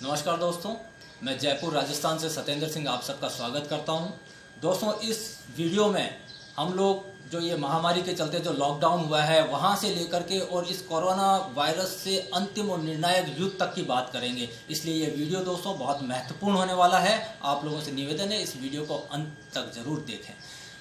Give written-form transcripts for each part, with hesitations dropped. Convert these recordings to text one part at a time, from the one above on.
नमस्कार दोस्तों, मैं जयपुर राजस्थान से सत्येंद्र सिंह आप सबका स्वागत करता हूं। दोस्तों, इस वीडियो में हम लोग जो ये महामारी के चलते जो लॉकडाउन हुआ है वहां से लेकर के और इस कोरोना वायरस से अंतिम और निर्णायक युद्ध तक की बात करेंगे। इसलिए ये वीडियो दोस्तों बहुत महत्वपूर्ण होने वाला है। आप लोगों से निवेदन है इस वीडियो को अंत तक जरूर देखें।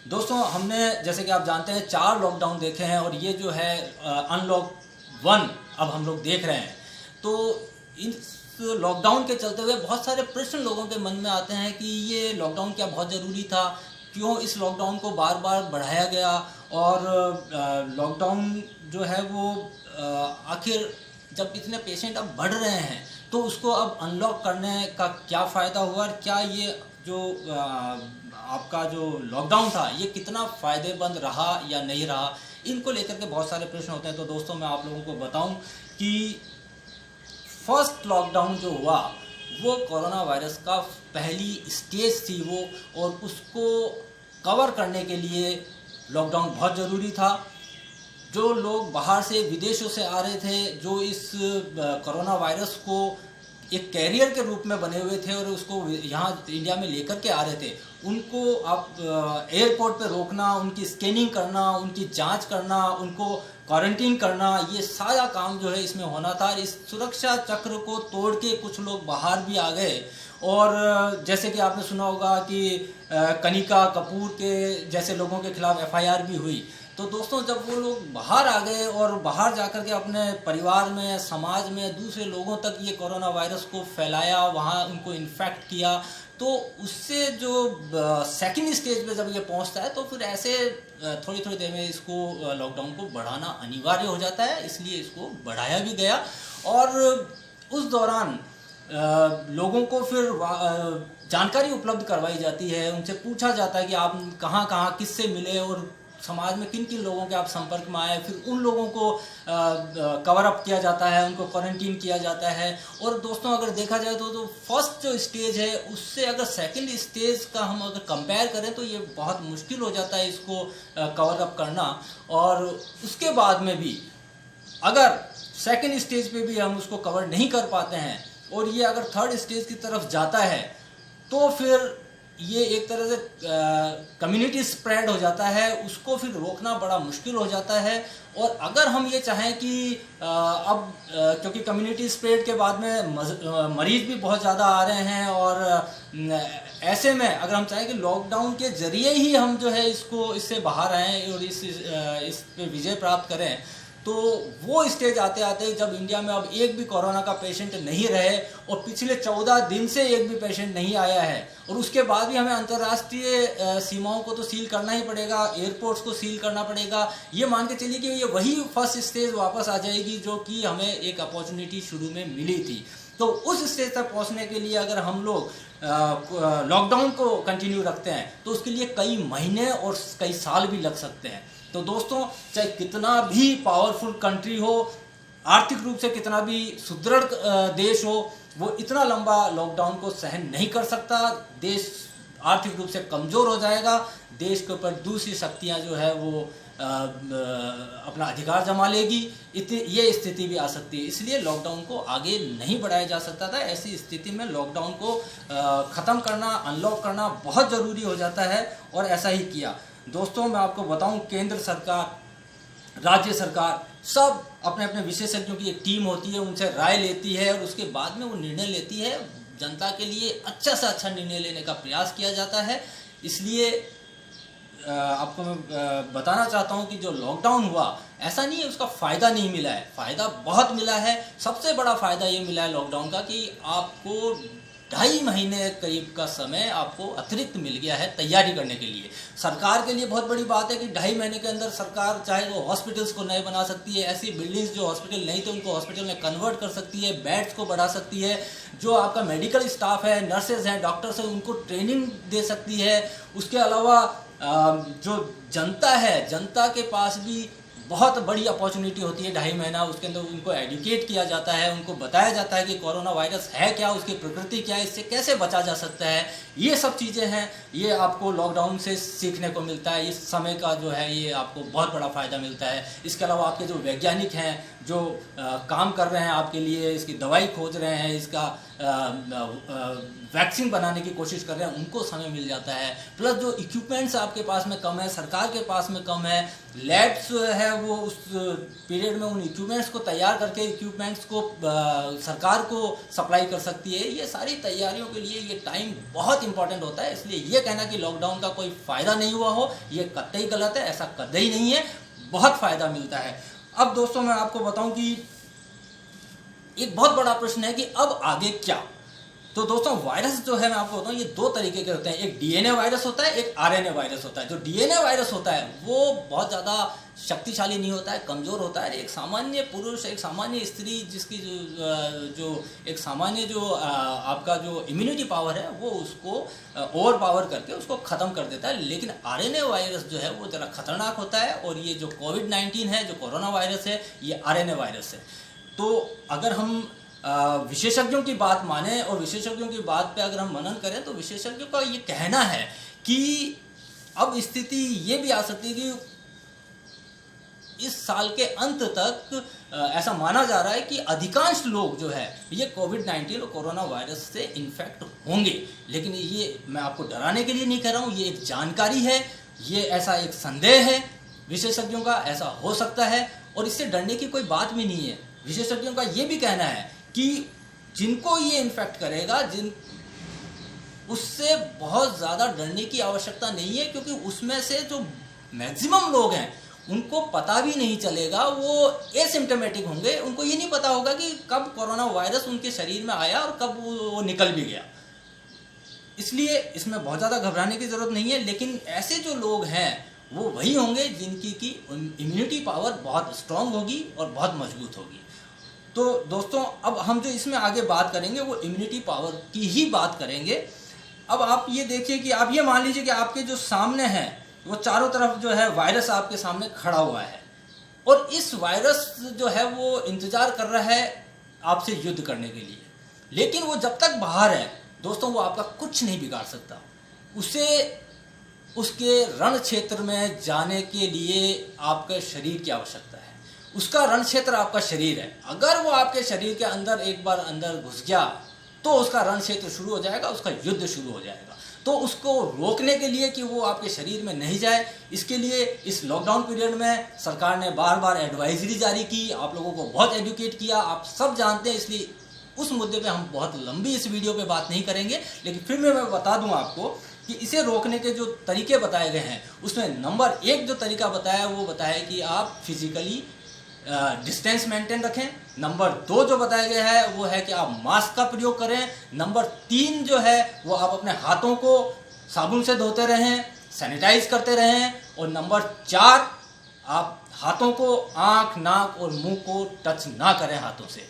दोस्तों, हमने जैसे कि आप जानते हैं 4 लॉकडाउन देखे हैं और ये जो है अनलॉक 1 अब हम लोग देख रहे हैं। तो इस लॉकडाउन के चलते हुए बहुत सारे प्रश्न लोगों के मन में आते हैं कि ये लॉकडाउन क्या बहुत ज़रूरी था, क्यों इस लॉकडाउन को बार बार बढ़ाया गया और लॉकडाउन जो है वो आखिर जब इतने पेशेंट अब बढ़ रहे हैं तो उसको अब अनलॉक करने का क्या फ़ायदा हुआ और क्या ये जो आपका जो लॉकडाउन था ये कितना फ़ायदेमंद रहा या नहीं रहा, इनको लेकर के बहुत सारे प्रश्न होते हैं। तो दोस्तों, मैं आप लोगों को बताऊं कि फर्स्ट लॉकडाउन जो हुआ वो कोरोना वायरस का पहली स्टेज थी वो, और उसको कवर करने के लिए लॉकडाउन बहुत ज़रूरी था। जो लोग बाहर से विदेशों से आ रहे थे, जो इस कोरोना वायरस को एक कैरियर के रूप में बने हुए थे और उसको यहाँ इंडिया में लेकर के आ रहे थे, उनको आप एयरपोर्ट पे रोकना, उनकी स्कैनिंग करना, उनकी जांच करना, उनको क्वारंटीन करना, ये सारा काम जो है इसमें होना था। इस सुरक्षा चक्र को तोड़ के कुछ लोग बाहर भी आ गए। और जैसे कि आपने सुना होगा कि कनिका कपूर के जैसे लोगों के खिलाफ एफआईआर भी हुई। तो दोस्तों, जब वो लोग बाहर आ गए और बाहर जाकर के अपने परिवार में, समाज में दूसरे लोगों तक ये कोरोना वायरस को फैलाया, वहाँ उनको इन्फेक्ट किया, तो उससे जो सेकंड स्टेज पे जब ये पहुंचता है तो फिर ऐसे थोड़ी थोड़ी देर में इसको लॉकडाउन को बढ़ाना अनिवार्य हो जाता है। इसलिए इसको बढ़ाया भी गया और उस दौरान लोगों को फिर जानकारी उपलब्ध करवाई जाती है, उनसे पूछा जाता है कि आप कहाँ कहाँ किससे मिले और समाज में किन किन लोगों के आप संपर्क में आए। फिर उन लोगों को कवर अप किया जाता है, उनको क्वारंटीन किया जाता है। और दोस्तों, अगर देखा जाए तो फर्स्ट जो स्टेज है उससे अगर सेकंड स्टेज का हम अगर कंपेयर करें तो ये बहुत मुश्किल हो जाता है इसको कवर अप करना। और उसके बाद में भी अगर सेकंड स्टेज पे भी हम उसको कवर नहीं कर पाते हैं और ये अगर थर्ड स्टेज की तरफ जाता है तो फिर ये एक तरह से कम्युनिटी स्प्रेड हो जाता है, उसको फिर रोकना बड़ा मुश्किल हो जाता है। और अगर हम ये चाहें कि अब क्योंकि कम्युनिटी स्प्रेड के बाद में मरीज भी बहुत ज़्यादा आ रहे हैं और ऐसे में अगर हम चाहें कि लॉकडाउन के ज़रिए ही हम जो है इससे बाहर आएँ और इस पे विजय प्राप्त करें, तो वो स्टेज आते आते जब इंडिया में अब एक भी कोरोना का पेशेंट नहीं रहे और पिछले 14 दिन से एक भी पेशेंट नहीं आया है, और उसके बाद भी हमें अंतर्राष्ट्रीय सीमाओं को तो सील करना ही पड़ेगा, एयरपोर्ट्स को सील करना पड़ेगा। ये मान के चलिए कि ये वही फर्स्ट स्टेज वापस आ जाएगी जो कि हमें एक अपॉर्चुनिटी शुरू में मिली थी। तो उस स्टेज तक पहुंचने के लिए अगर हम लोग लॉकडाउन को कंटिन्यू रखते हैं तो उसके लिए कई महीने और कई साल भी लग सकते हैं। तो दोस्तों, चाहे कितना भी पावरफुल कंट्री हो, आर्थिक रूप से कितना भी सुदृढ़ देश हो, वो इतना लंबा लॉकडाउन को सहन नहीं कर सकता। देश आर्थिक रूप से कमज़ोर हो जाएगा, देश के ऊपर दूसरी शक्तियां जो है वो अपना अधिकार जमा लेगी। ये स्थिति भी आ सकती है। इसलिए लॉकडाउन को आगे नहीं बढ़ाया जा सकता था। ऐसी स्थिति में लॉकडाउन को ख़त्म करना, अनलॉक करना बहुत ज़रूरी हो जाता है और ऐसा ही किया। दोस्तों, मैं आपको बताऊं, केंद्र सरकार, राज्य सरकार सब अपने अपने विशेषज्ञों की एक टीम होती है, उनसे राय लेती है और उसके बाद में वो निर्णय लेती है। जनता के लिए अच्छा से अच्छा निर्णय लेने का प्रयास किया जाता है। इसलिए आपको मैं बताना चाहता हूं कि जो लॉकडाउन हुआ, ऐसा नहीं है उसका फ़ायदा नहीं मिला है, फ़ायदा बहुत मिला है। सबसे बड़ा फ़ायदा ये मिला है लॉकडाउन का कि आपको 2.5 महीने करीब का समय आपको अतिरिक्त मिल गया है तैयारी करने के लिए। सरकार के लिए बहुत बड़ी बात है कि 2.5 महीने के अंदर सरकार चाहे वो हॉस्पिटल्स को नए बना सकती है, ऐसी बिल्डिंग्स जो हॉस्पिटल नहीं थे उनको हॉस्पिटल में कन्वर्ट कर सकती है, बेड्स को बढ़ा सकती है, जो आपका मेडिकल स्टाफ है, नर्सेज हैं, डॉक्टर्स हैं, उनको ट्रेनिंग दे सकती है। उसके अलावा जो जनता है, जनता के पास भी बहुत बड़ी अपॉर्चुनिटी होती है 2.5 महीना। उसके अंदर उनको एजुकेट किया जाता है, उनको बताया जाता है कि कोरोना वायरस है क्या, उसकी प्रकृति क्या है, इससे कैसे बचा जा सकता है। ये सब चीज़ें हैं, ये आपको लॉकडाउन से सीखने को मिलता है। इस समय का जो है ये आपको बहुत बड़ा फ़ायदा मिलता है। इसके अलावा आपके जो वैज्ञानिक हैं, जो काम कर रहे हैं आपके लिए, इसकी दवाई खोज रहे हैं, इसका वैक्सीन बनाने की कोशिश कर रहे हैं, उनको समय मिल जाता है। प्लस जो इक्विपमेंट्स आपके पास में कम है, सरकार के पास में कम है, लैब्स है वो उस पीरियड में उन इक्विपमेंट्स को तैयार करके इक्विपमेंट्स को सरकार को सप्लाई कर सकती है। ये सारी तैयारियों के लिए ये टाइम बहुत इंपॉर्टेंट होता है। इसलिए ये कहना कि लॉकडाउन का कोई फ़ायदा नहीं हुआ हो, ये कतई गलत है। ऐसा कतई नहीं है, बहुत फ़ायदा मिलता है। अब दोस्तों मैं आपको बताऊं कि एक बहुत बड़ा प्रश्न है कि अब आगे क्या। तो दोस्तों वायरस जो है मैं आपको बताऊं ये दो तरीके के होते हैं। एक डीएनए वायरस होता है, एक आरएनए वायरस होता है। जो डीएनए वायरस होता है वो बहुत ज़्यादा शक्तिशाली नहीं होता है, कमज़ोर होता है। एक सामान्य पुरुष, एक सामान्य स्त्री जिसकी जो एक सामान्य जो आपका जो इम्यूनिटी पावर है वो उसको ओवर पावर करके उसको ख़त्म कर देता है। लेकिन आरएनए वायरस जो है वो ज़रा खतरनाक होता है। और ये जो कोविड-19 है, जो कोरोना वायरस है, ये आरएनए वायरस है। तो अगर हम विशेषज्ञों की बात माने और विशेषज्ञों की बात पे अगर हम मनन करें तो विशेषज्ञों का ये कहना है कि अब स्थिति ये भी आ सकती है कि इस साल के अंत तक ऐसा माना जा रहा है कि अधिकांश लोग जो है ये कोविड-19 और कोरोना वायरस से इन्फेक्ट होंगे। लेकिन ये मैं आपको डराने के लिए नहीं कह रहा हूँ, ये एक जानकारी है, ये ऐसा एक संदेह है विशेषज्ञों का, ऐसा हो सकता है और इससे डरने की कोई बात भी नहीं है। विशेषज्ञों का ये भी कहना है कि जिनको ये इन्फेक्ट करेगा, उससे बहुत ज़्यादा डरने की आवश्यकता नहीं है, क्योंकि उसमें से जो मैक्सिमम लोग हैं उनको पता भी नहीं चलेगा, वो एसिम्टोमेटिक होंगे। उनको ये नहीं पता होगा कि कब कोरोना वायरस उनके शरीर में आया और कब वो निकल भी गया। इसलिए इसमें बहुत ज़्यादा घबराने की ज़रूरत नहीं है। लेकिन ऐसे जो लोग हैं वो वही होंगे जिनकी की इम्यूनिटी पावर बहुत स्ट्रांग होगी और बहुत मजबूत होगी। तो दोस्तों अब हम जो इसमें आगे बात करेंगे वो इम्यूनिटी पावर की ही बात करेंगे। अब आप ये देखिए कि आप ये मान लीजिए कि आपके जो सामने है वो चारों तरफ जो है वायरस आपके सामने खड़ा हुआ है और इस वायरस जो है वो इंतजार कर रहा है आपसे युद्ध करने के लिए। लेकिन वो जब तक बाहर है दोस्तों वो आपका कुछ नहीं बिगाड़ सकता। उसे उसके रण क्षेत्र में जाने के लिए आपके शरीर की आवश्यकता है। उसका रण क्षेत्र आपका शरीर है। अगर वो आपके शरीर के अंदर एक बार अंदर घुस गया तो उसका रण क्षेत्र शुरू हो जाएगा, उसका युद्ध शुरू हो जाएगा। तो उसको रोकने के लिए कि वो आपके शरीर में नहीं जाए, इसके लिए इस लॉकडाउन पीरियड में सरकार ने बार बार एडवाइजरी जारी की, आप लोगों को बहुत एजुकेट किया, आप सब जानते हैं। इसलिए उस मुद्दे पे हम बहुत लंबी इस वीडियो पे बात नहीं करेंगे। लेकिन फिर मैं बता दूं आपको कि इसे रोकने के जो तरीके बताए गए हैं उसमें नंबर 1 जो तरीका बताया वो बताया कि आप फिजिकली डिस्टेंस मेंटेन रखें। नंबर 2 जो बताया गया है वो है कि आप मास्क का प्रयोग करें। नंबर 3 जो है वो आप अपने हाथों को साबुन से धोते रहें, सैनिटाइज करते रहें। और नंबर 4 आप हाथों को आँख, नाक और मुंह को टच ना करें हाथों से।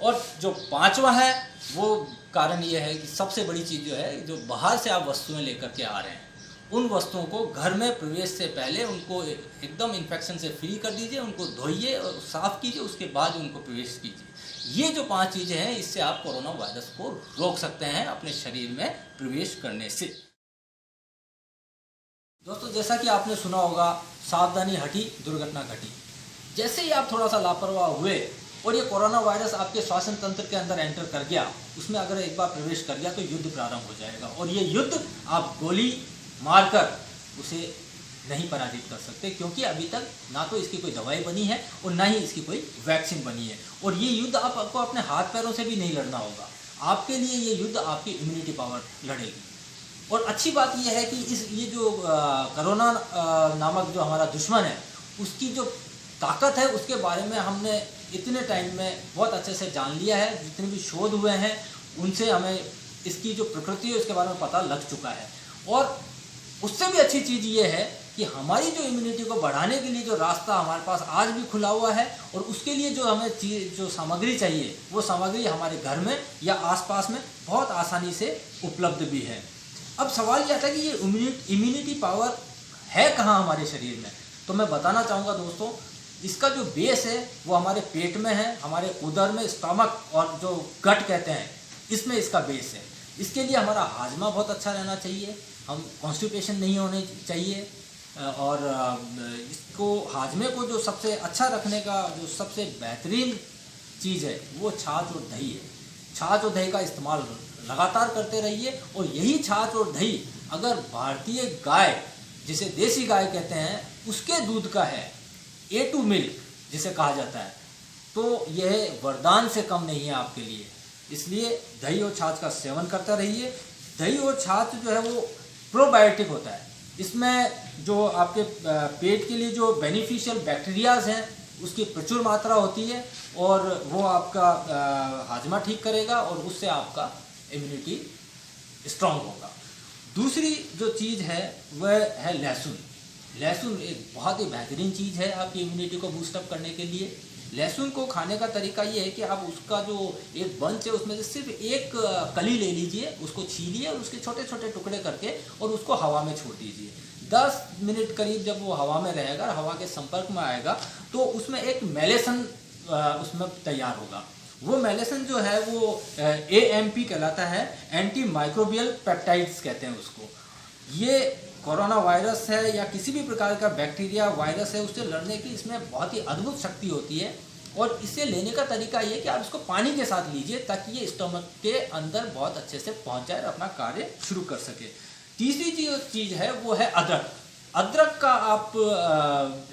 और जो 5वां है वो कारण ये है कि सबसे बड़ी चीज़ जो है, जो बाहर से आप वस्तुएं लेकर के आ रहे हैं उन वस्तुओं को घर में प्रवेश से पहले उनको एकदम इन्फेक्शन से फ्री कर दीजिए, उनको धोइए और साफ़ कीजिए, उसके बाद उनको प्रवेश कीजिए। ये जो 5 चीज़ें हैं इससे आप कोरोना वायरस को रोक सकते हैं अपने शरीर में प्रवेश करने से। दोस्तों जैसा कि आपने सुना होगा, सावधानी हटी दुर्घटना घटी। जैसे ही आप थोड़ा सा लापरवाह हुए और ये कोरोना वायरस आपके श्वसन तंत्र के अंदर एंटर कर गया, उसमें अगर एक बार प्रवेश कर गया तो युद्ध प्रारंभ हो जाएगा। और ये युद्ध आप गोली मारकर उसे नहीं पराजित कर सकते, क्योंकि अभी तक ना तो इसकी कोई दवाई बनी है और ना ही इसकी कोई वैक्सीन बनी है। और ये युद्ध आपको अपने हाथ पैरों से भी नहीं लड़ना होगा, आपके लिए ये युद्ध आपकी इम्यूनिटी पावर लड़ेगी। और अच्छी बात यह है कि ये जो कोरोना नामक जो हमारा दुश्मन है उसकी जो ताकत है उसके बारे में हमने इतने टाइम में बहुत अच्छे से जान लिया है। जितने भी शोध हुए हैं उनसे हमें इसकी जो प्रकृति है उसके बारे में पता लग चुका है। और उससे भी अच्छी चीज़ ये है कि हमारी जो इम्यूनिटी को बढ़ाने के लिए जो रास्ता हमारे पास आज भी खुला हुआ है और उसके लिए जो हमें जो सामग्री चाहिए वो सामग्री हमारे घर में या आसपास में बहुत आसानी से उपलब्ध भी है। अब सवाल यह था कि ये इम्यूनिटी पावर है कहाँ हमारे शरीर में। तो मैं बताना चाहूँगा दोस्तों, इसका जो बेस है वो हमारे पेट में है, हमारे उदर में, स्टमक और जो गट कहते हैं इसमें इसका बेस है। इसके लिए हमारा हाजमा बहुत अच्छा रहना चाहिए, हम कॉन्स्टिपेशन नहीं होने चाहिए, और इसको हाजमे को जो सबसे अच्छा रखने का जो सबसे बेहतरीन चीज़ है वो छाछ और दही है। छाछ और दही का इस्तेमाल लगातार करते रहिए, और यही छाछ और दही अगर भारतीय गाय, जिसे देसी गाय कहते हैं, उसके दूध का है, A2 मिल्क जिसे कहा जाता है, तो यह वरदान से कम नहीं है आपके लिए। इसलिए दही और छाछ का सेवन करते रहिए। दही और छाछ जो है वो प्रोबायोटिक होता है। इसमें जो आपके पेट के लिए जो बेनिफिशियल बैक्टीरियाज हैं उसकी प्रचुर मात्रा होती है, और वो आपका हाजमा ठीक करेगा और उससे आपका इम्यूनिटी स्ट्रांग होगा। दूसरी जो चीज़ है वह है लहसुन। लहसुन एक बहुत ही बेहतरीन चीज़ है आपकी इम्यूनिटी को बूस्टअप करने के लिए। लहसुन को खाने का तरीका ये है कि आप उसका जो एक बंच है उसमें से सिर्फ एक कली ले लीजिए, उसको छीलिए और उसके छोटे छोटे टुकड़े करके और उसको हवा में छोड़ दीजिए। 10 मिनट करीब जब वो हवा में रहेगा, हवा के संपर्क में आएगा, तो उसमें एक मेलेसन उसमें तैयार होगा। वो मेलेसन जो है वो AMP कहलाता है, एंटी माइक्रोबियल पेप्टाइड्स कहते हैं उसको। ये कोरोना वायरस है या किसी भी प्रकार का बैक्टीरिया वायरस है, उससे लड़ने की इसमें बहुत ही अद्भुत शक्ति होती है। और इसे लेने का तरीका ये कि आप इसको पानी के साथ लीजिए ताकि ये स्टमक के अंदर बहुत अच्छे से पहुंच जाए और अपना कार्य शुरू कर सके। तीसरी चीज़ है वो है अदरक। अदरक का आप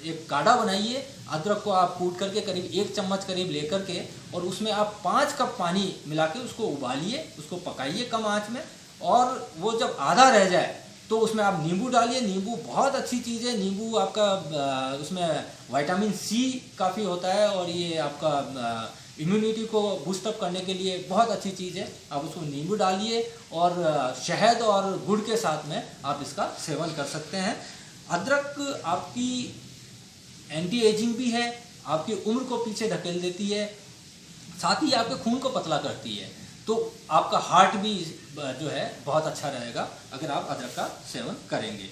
एक काढ़ा बनाइए। अदरक को आप कूट करके करीब 1 चम्मच करीब लेकर के, और उसमें आप 5 कप पानी मिला के उसको उबालिए, उसको पकाइए कम आंच में, और वो जब आधा रह जाए तो उसमें आप नींबू डालिए। नींबू बहुत अच्छी चीज़ है। नींबू आपका उसमें विटामिन C काफ़ी होता है, और ये आपका इम्यूनिटी को बूस्टअप करने के लिए बहुत अच्छी चीज़ है। आप उसको नींबू डालिए और शहद और गुड़ के साथ में आप इसका सेवन कर सकते हैं। अदरक आपकी एंटी एजिंग भी है, आपकी उम्र को पीछे ढकेल देती है, साथ ही आपके खून को पतला करती है, तो आपका हार्ट भी जो है बहुत अच्छा रहेगा अगर आप अदरक का सेवन करेंगे।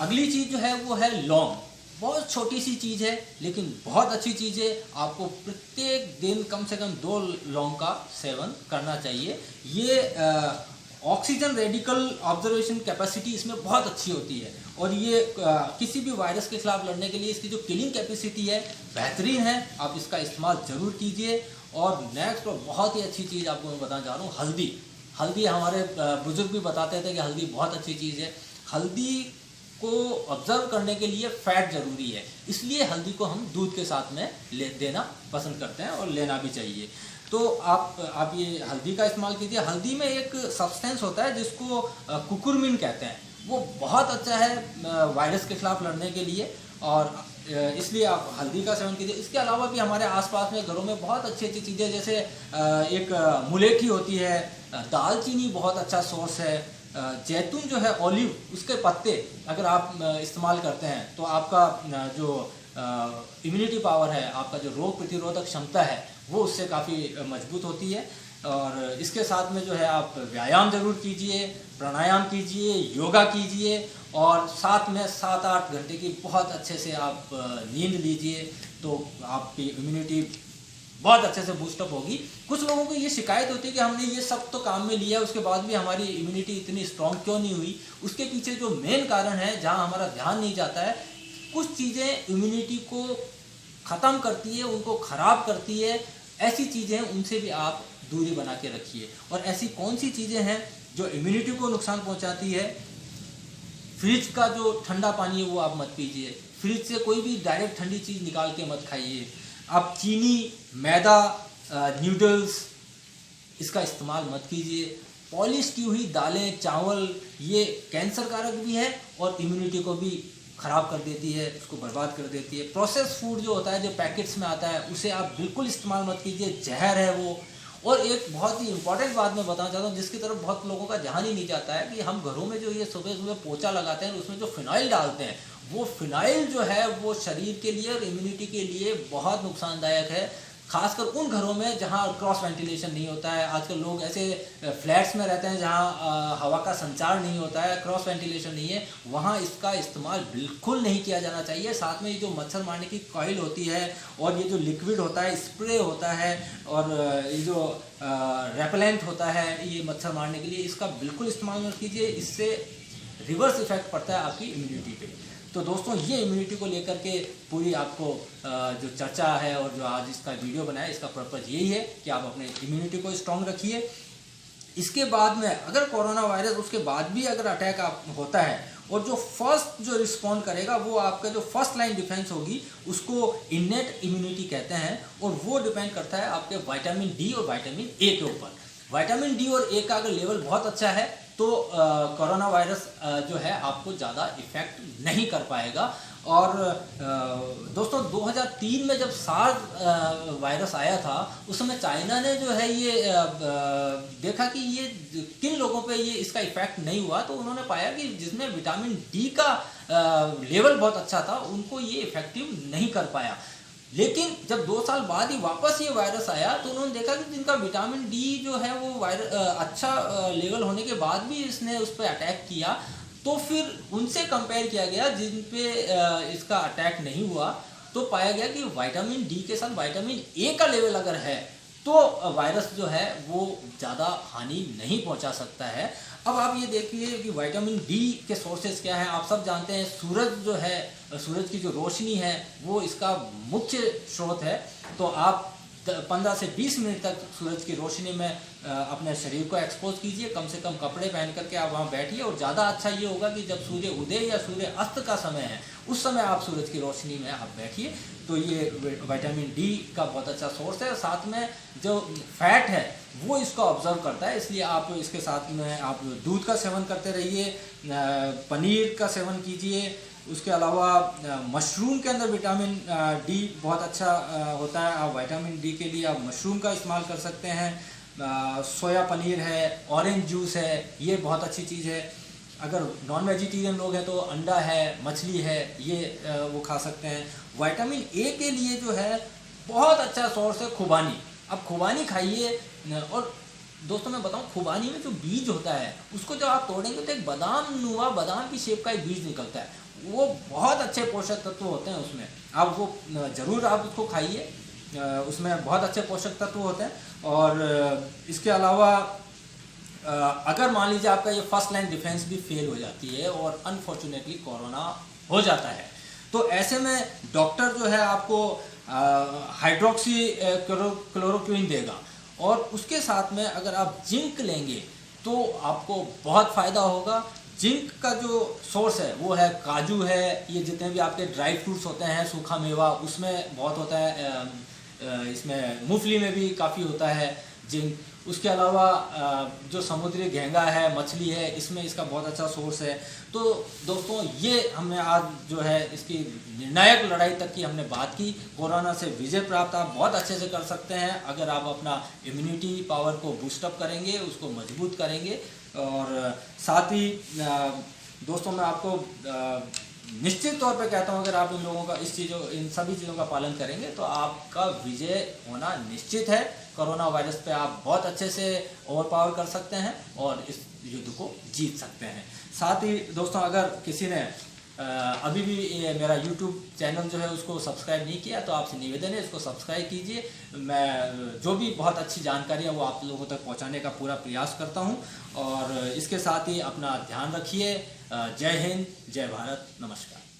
अगली चीज़ जो है वो है लौंग। बहुत छोटी सी चीज़ है लेकिन बहुत अच्छी चीज़ है। आपको प्रत्येक दिन कम से कम 2 लौंग का सेवन करना चाहिए। ये ऑक्सीजन रेडिकल ऑब्जर्वेशन कैपेसिटी इसमें बहुत अच्छी होती है, और ये किसी भी वायरस के खिलाफ लड़ने के लिए इसकी जो किलिंग कैपेसिटी है बेहतरीन है। आप इसका इस्तेमाल ज़रूर कीजिए। और नेक्स्ट और बहुत ही अच्छी चीज़ आपको मैं बताना चाह रहा हूँ, हल्दी। हल्दी हमारे बुजुर्ग भी बताते थे कि हल्दी बहुत अच्छी चीज़ है। हल्दी को ऑब्जर्व करने के लिए फैट ज़रूरी है, इसलिए हल्दी को हम दूध के साथ में देना पसंद करते हैं और लेना भी चाहिए। तो आप ये हल्दी का इस्तेमाल कीजिए। हल्दी में एक सब्सटेंस होता है जिसको कुकुरमिन कहते हैं, वो बहुत अच्छा है वायरस के खिलाफ लड़ने के लिए, और इसलिए आप हल्दी का सेवन कीजिए। इसके अलावा भी हमारे आसपास में घरों में बहुत अच्छी अच्छी चीज़ें, जैसे एक मुलेठी होती है, दालचीनी बहुत अच्छा सोर्स है, जैतून जो है ऑलिव, उसके पत्ते अगर आप इस्तेमाल करते हैं तो आपका जो इम्यूनिटी पावर है, आपका जो रोग प्रतिरोधक क्षमता है, वो उससे काफ़ी मजबूत होती है। और इसके साथ में जो है आप व्यायाम ज़रूर कीजिए, प्राणायाम कीजिए, योगा कीजिए, और साथ में 7-8 घंटे की बहुत अच्छे से आप नींद लीजिए, तो आपकी इम्यूनिटी बहुत अच्छे से बूस्टअप होगी। कुछ लोगों को ये शिकायत होती है कि हमने ये सब तो काम में लिया, उसके बाद भी हमारी इम्यूनिटी इतनी स्ट्रांग क्यों नहीं हुई। उसके पीछे जो मेन कारण है, जहाँ हमारा ध्यान नहीं जाता है, कुछ चीज़ें इम्यूनिटी को ख़त्म करती है, उनको ख़राब करती है। ऐसी चीज़ें उनसे भी आप दूरी बना के रखिए। और ऐसी कौन सी चीज़ें हैं जो इम्यूनिटी को नुकसान पहुंचाती है? फ्रिज का जो ठंडा पानी है वो आप मत पीजिए। फ्रिज से कोई भी डायरेक्ट ठंडी चीज़ निकाल के मत खाइए। आप चीनी, मैदा, नूडल्स, इसका इस्तेमाल मत कीजिए। पॉलिश की हुई दालें, चावल, ये कैंसर कारक भी है और इम्यूनिटी को भी ख़राब कर देती है, उसको बर्बाद कर देती है। प्रोसेस फूड जो होता है, जो पैकेट्स में आता है, उसे आप बिल्कुल इस्तेमाल मत कीजिए, जहर है वो। और एक बहुत ही इंपॉर्टेंट बात मैं बताना चाहता हूँ, जिसकी तरफ बहुत लोगों का ध्यान ही नहीं जाता है, कि हम घरों में जो ये सुबह सुबह पोछा लगाते हैं, उसमें जो फिनाइल डालते हैं, वो फिनाइल जो है वो शरीर के लिए और इम्यूनिटी के लिए बहुत नुकसानदायक है। खासकर उन घरों में जहाँ क्रॉस वेंटिलेशन नहीं होता है। आजकल लोग ऐसे फ्लैट्स में रहते हैं जहाँ हवा का संचार नहीं होता है, क्रॉस वेंटिलेशन नहीं है, वहाँ इसका इस्तेमाल बिल्कुल नहीं किया जाना चाहिए। साथ में ये जो मच्छर मारने की कॉइल होती है और ये जो लिक्विड होता है, स्प्रे होता है, और ये जो रेपेलेंट होता है ये मच्छर मारने के लिए, इसका बिल्कुल इस्तेमाल मत कीजिए। इससे रिवर्स इफेक्ट पड़ता है आपकी इम्यूनिटी पे। तो दोस्तों ये इम्यूनिटी को लेकर के पूरी आपको जो चर्चा है और जो आज इसका वीडियो बनाया, इसका पर्पज़ यही है कि आप अपने इम्यूनिटी को स्ट्रॉन्ग रखिए। इसके बाद में अगर कोरोना वायरस उसके बाद भी अगर अटैक आप होता है और जो फर्स्ट जो रिस्पॉन्ड करेगा वो आपका जो फर्स्ट लाइन डिफेंस होगी उसको इन्नेट इम्यूनिटी कहते हैं, और वो डिपेंड करता है आपके विटामिन डी और विटामिन ए के ऊपर। विटामिन डी और ए का अगर लेवल बहुत अच्छा है तो कोरोना वायरस जो है आपको ज़्यादा इफेक्ट नहीं कर पाएगा। और दोस्तों 2003 में जब सार्स वायरस आया था उस समय चाइना ने जो है ये देखा कि ये किन लोगों पे ये इसका इफेक्ट नहीं हुआ, तो उन्होंने पाया कि जिसमें विटामिन डी का लेवल बहुत अच्छा था उनको ये इफेक्टिव नहीं कर पाया। लेकिन जब 2 साल बाद ही वापस ये वायरस आया तो उन्होंने देखा कि जिनका विटामिन डी जो है वो अच्छा लेवल होने के बाद भी इसने उस पर अटैक किया, तो फिर उनसे कंपेयर किया गया जिन पे इसका अटैक नहीं हुआ, तो पाया गया कि विटामिन डी के साथ विटामिन ए का लेवल अगर है तो वायरस जो है वो ज़्यादा हानि नहीं पहुंचा सकता है। अब आप ये देखिए कि विटामिन डी के सोर्सेज क्या हैं। आप सब जानते हैं सूरज जो है, सूरज की जो रोशनी है वो इसका मुख्य स्रोत है। तो आप 15 से 20 मिनट तक सूरज की रोशनी में अपने शरीर को एक्सपोज कीजिए, कम से कम कपड़े पहन करके आप वहाँ बैठिए। और ज़्यादा अच्छा ये होगा कि जब सूर्य उदय या सूर्य अस्त का समय है उस समय आप सूरज की रोशनी में आप बैठिए, तो ये विटामिन डी का बहुत अच्छा सोर्स है। साथ में जो फैट है वो इसको ऑब्जर्व करता है, इसलिए आप इसके साथ में आप दूध का सेवन करते रहिए, पनीर का सेवन कीजिए। उसके अलावा मशरूम के अंदर विटामिन डी बहुत अच्छा होता है। आप विटामिन डी के लिए आप मशरूम का इस्तेमाल कर सकते हैं। सोया पनीर है, ऑरेंज जूस है, ये बहुत अच्छी चीज़ है। अगर नॉन वेजिटेरियन लोग हैं तो अंडा है, मछली है, ये वो खा सकते हैं। विटामिन ए के लिए जो है बहुत अच्छा सोर्स है खुबानी। अब खुबानी खाइए। और दोस्तों मैं बताऊं, खुबानी में जो बीज होता है उसको जब आप तोड़ेंगे तो एक बादाम की शेप का एक बीज निकलता है, वो बहुत अच्छे पोषक तत्व होते हैं उसमें। आप वो ज़रूर आप उसको खाइए, उसमें बहुत अच्छे पोषक तत्व होते हैं। और इसके अलावा अगर मान लीजिए आपका ये फर्स्ट लाइन डिफेंस भी फेल हो जाती है और अनफॉर्चुनेटली कोरोना हो जाता है, तो ऐसे में डॉक्टर जो है आपको हाइड्रोक्सी क्लोरोक्विन देगा, और उसके साथ में अगर आप जिंक लेंगे तो आपको बहुत फ़ायदा होगा। जिंक का जो सोर्स है वो है काजू है, ये जितने भी आपके ड्राई फ्रूट्स होते हैं, सूखा मेवा, उसमें बहुत होता है। इसमें मूंगफली में भी काफ़ी होता है जिंक। उसके अलावा जो समुद्री घेंगा है, मछली है, इसमें इसका बहुत अच्छा सोर्स है। तो दोस्तों ये हमने आज जो है इसकी निर्णायक लड़ाई तक की हमने बात की। कोरोना से विजय प्राप्त आप बहुत अच्छे से कर सकते हैं अगर आप अपना इम्यूनिटी पावर को बूस्टअप करेंगे, उसको मजबूत करेंगे। और साथ ही दोस्तों मैं आपको निश्चित तौर पे कहता हूँ, अगर आप इन सभी चीज़ों का पालन करेंगे तो आपका विजय होना निश्चित है। कोरोना वायरस पे आप बहुत अच्छे से ओवरपावर कर सकते हैं और इस युद्ध को जीत सकते हैं। साथ ही दोस्तों अगर किसी ने अभी भी मेरा YouTube चैनल जो है उसको सब्सक्राइब नहीं किया तो आपसे निवेदन है इसको सब्सक्राइब कीजिए। मैं जो भी बहुत अच्छी जानकारी है वो आप लोगों तक पहुंचाने का पूरा प्रयास करता हूं। और इसके साथ ही अपना ध्यान रखिए। जय हिंद, जय भारत, नमस्कार।